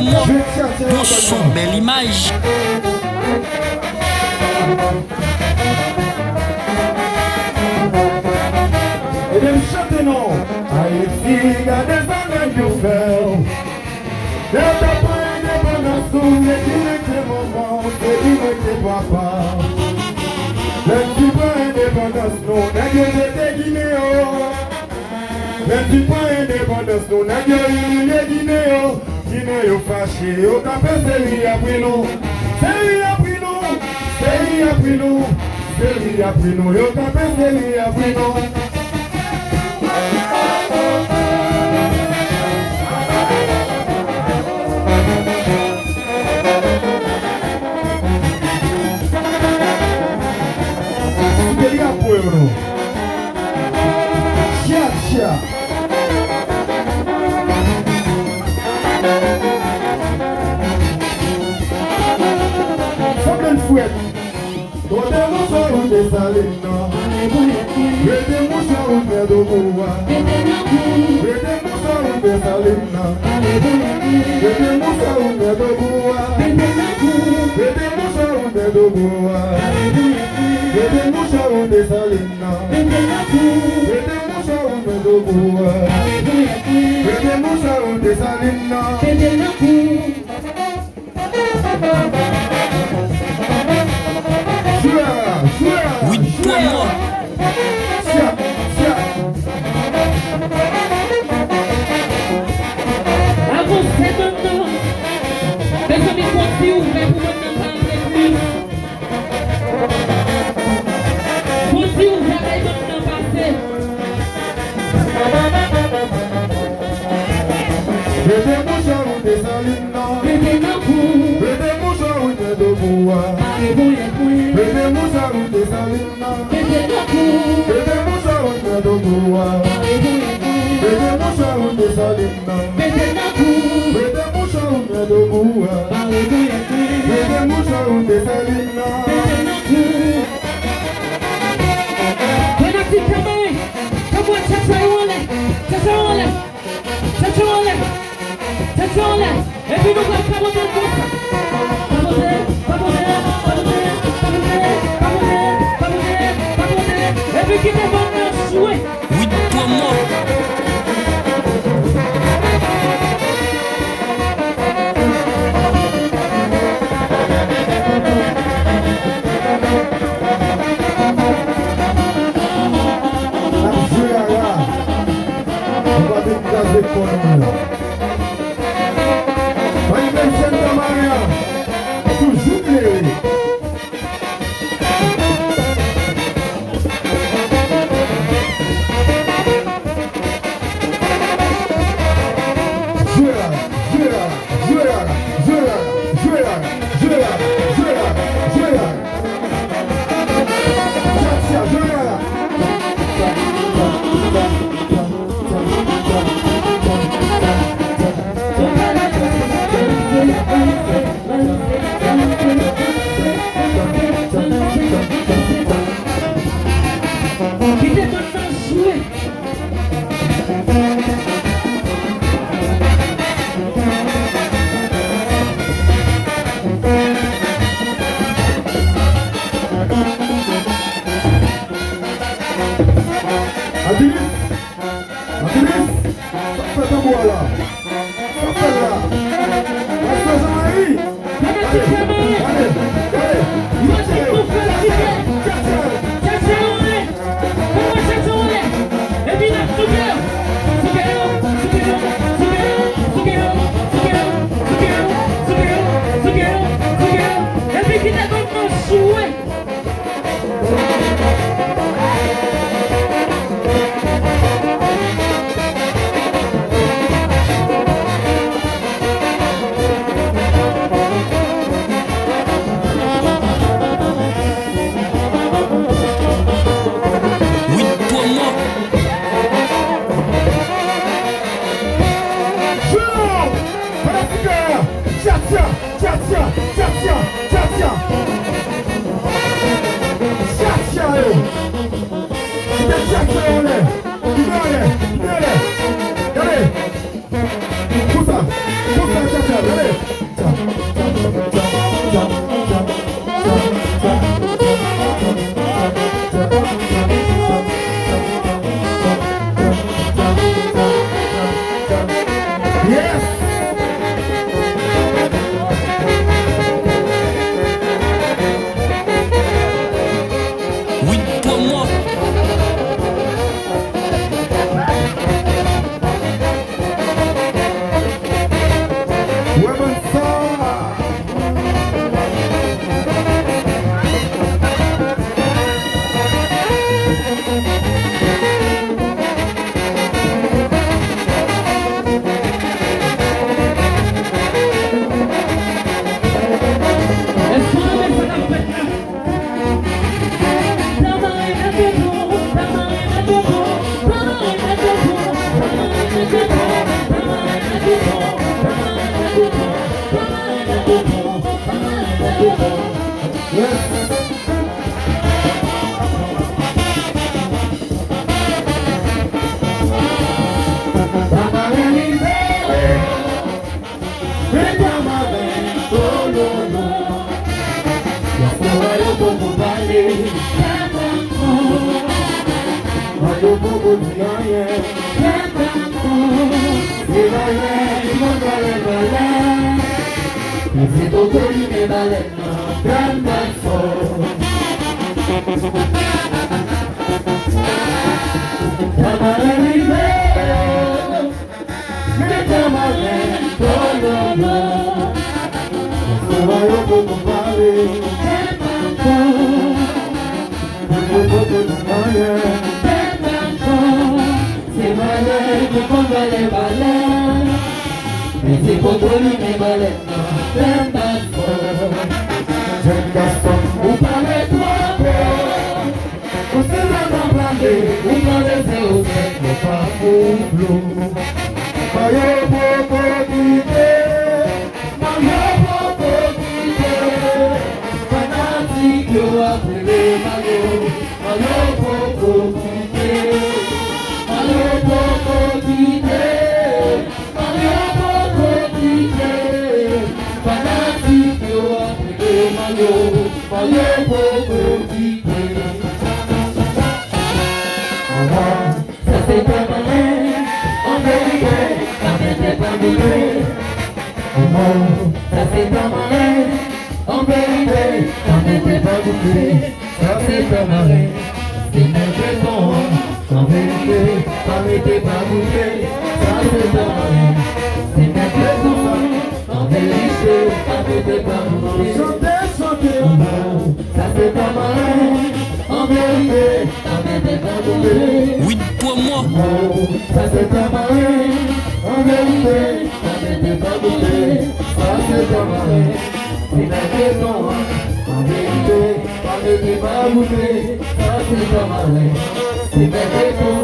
moi, dans son belle image. Et dem chante non, Haïti, gardez ça dans you fell. N'est pas indépendance, c'est qui était maman, c'est qui était papa. Même si pas indépendance, non, n'a que des Guinéens. Même si pas indépendance, non, n'a que les Guinéens. Guinéens fâchés, au café, c'est lui après nous. C'est lui après nous, c'est lui après nous. C'est lui après nous, au café, c'est lui après nous. Pueblo. Chia, chia. Something fouette. Podemos a un desalino. Vedemos a un medo boa. Vedemos a un desalino. Vedemos a un medo boa. Vedemos a un medo boa. Vedemos a un desalino. Vedemos a un medo boa. Vedemos a un desalino. Oui, toi, moi. Avancez maintenant. Les amis, continuez ouverts pour maintenant parler plus. Continuez ouverts et maintenant passer. Vedemos a un desalino. Vedemos a un medo boa. Vedemos a un desalino. Vedemos a un medo boa. Vedemos a un desalino. Vedemos a un medo boa. Vedemos a un desalino. Et puis nous allons faire monter le et puis qui te jouer. Oui, toi, moi. Women song. Oui, pour moi. Ça c'est ta marée, en vérité, ça n'était pas goûté. Ça c'est ta marée, c'est la raison, en vérité, ça n'était pas goûté. Ça c'est ta marée, c'est la raison,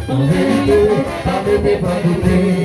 en vérité, ça n'était pas goûté.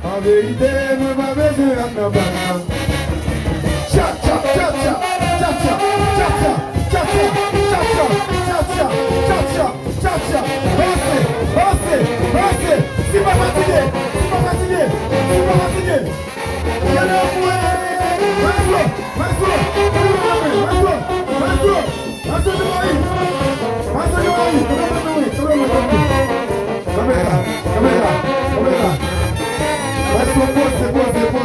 En vérité, me va baiser à la banane. Cha cha cha cha cha cha cha cha cha cha cha cha cha cha cha cha. Avancez, c'est pas fatigué, Il y a le moyen. Caméra. Vai,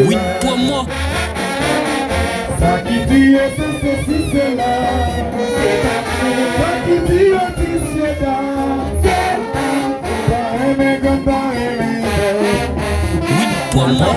Oui, pour moi. Ça qui dit c'est ceci, c'est là. Ça qui dit c'est là. Oui, pour moi.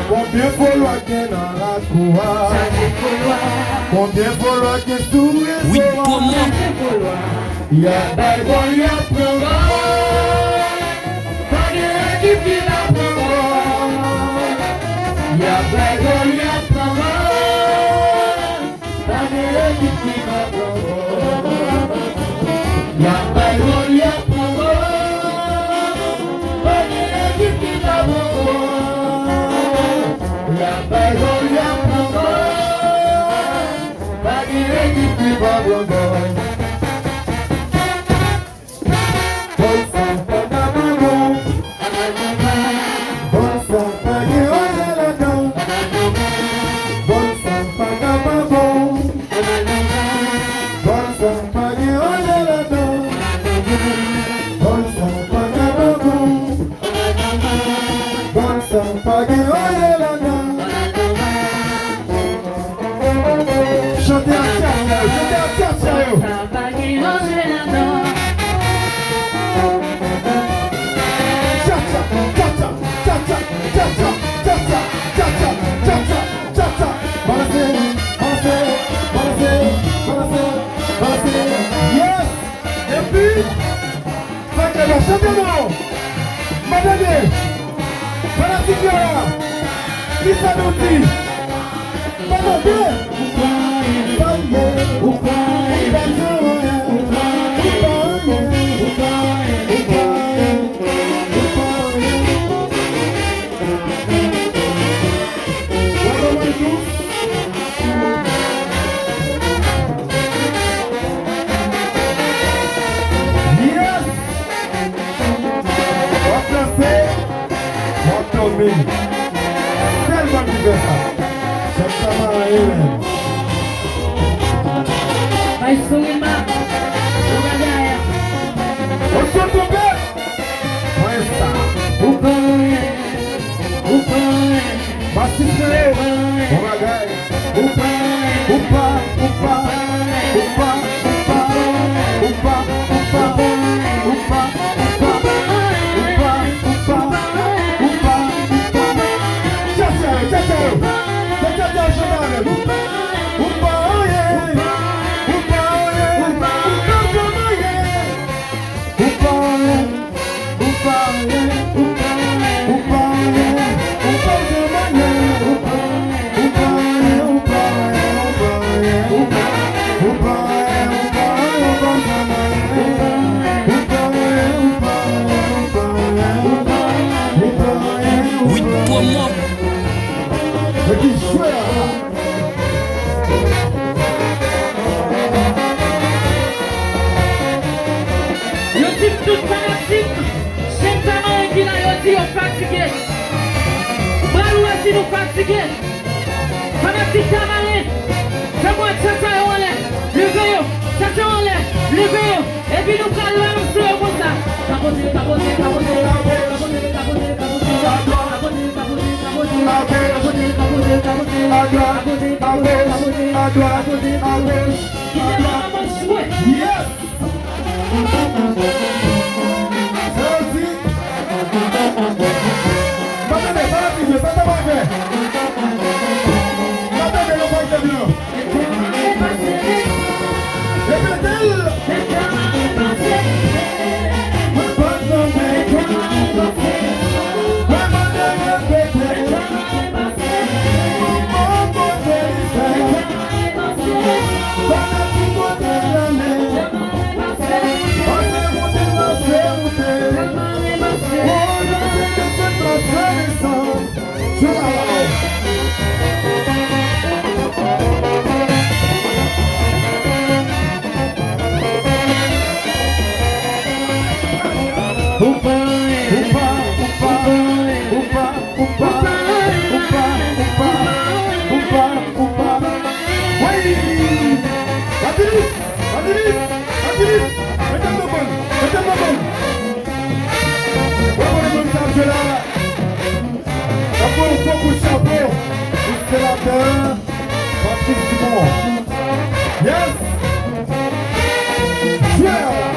Combien falloir qu'il dans la cour? Combien falloir que tout Oui, pour moi. il y a des bons, il y a plein de pas de qui vit la parole. Il y a des bons, il y a plein de pas de qui vit la parole. Il y a des bons, il y a plein de pas de qui vit la parole. La bagoria progo, bagire di progo. Bolsa pagamo, bolsa pagio la don. Bolsa pagamo, bolsa pagio la don. Bolsa pagamo, bolsa pagio la don. Chantez à sérieux. Yes. Et puis, chantez-nous. Madame, fanatique là. Qui ça nous dit? Madame. Tellement diverses. C'est Vai suma, ugadaya. Ukoye, ukoye. Basicele, umagai. Ukoye, Upa, upa, upa, upa, upa, upa, upa, upa, upa, upa, upa. Tchau, chamada. Upa, oye. Upa, oye. Upa, oye. fanatique, chaque temps qui l'a dit, on fatigué. Bravo, si nous fatigués. Fanatique camarade, fais-moi tcha-tcha en l'air, levez-vous, tcha-tcha en l'air, levez-vous, et puis nous parlons ensemble comme ça. Capoter, capoter, capoter, capoter, capoter, capoter, capoter, Yes! Yeah!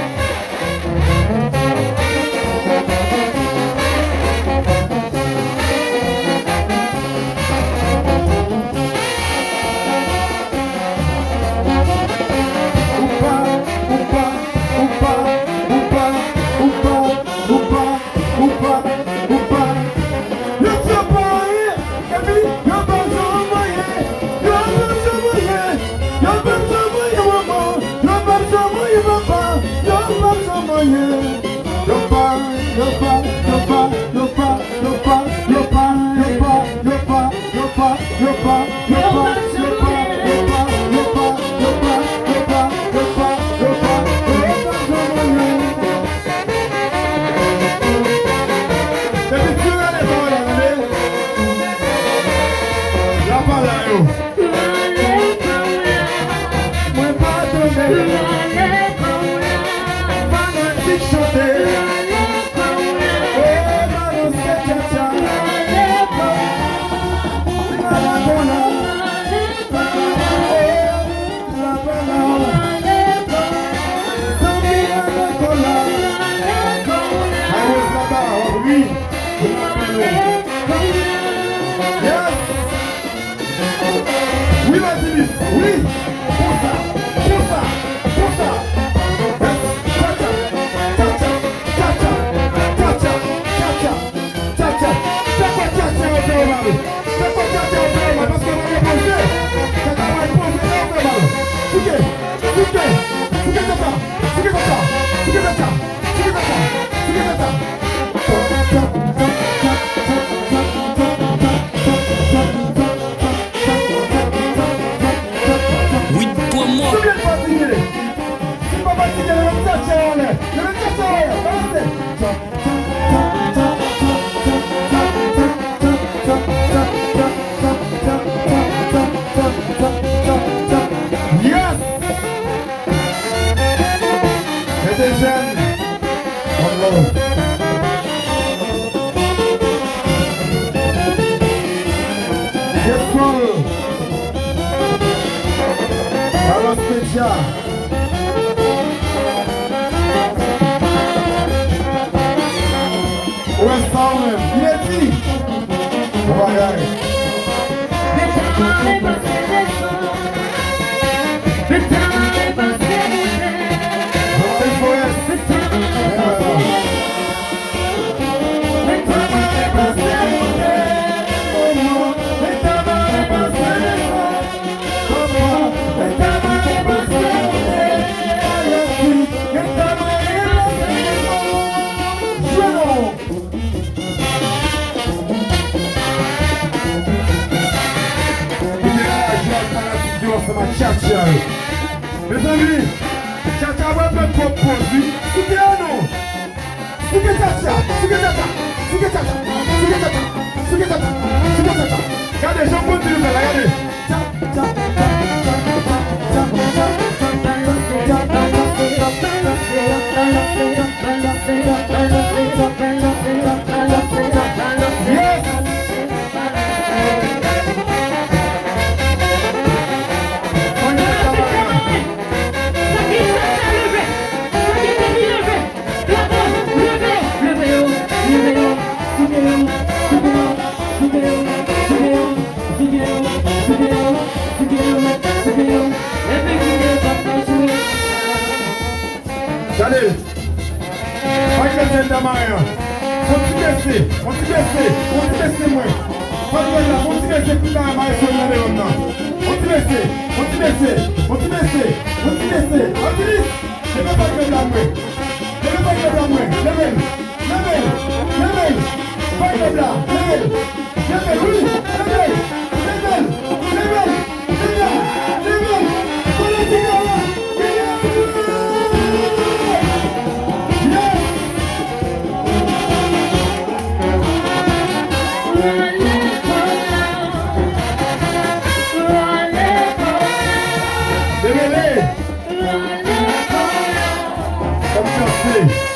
Mes amis, Chacha va me proposer, soutenez-nous. Regardez, j'en continue, regardez. Allez, pas Comme ça, c'est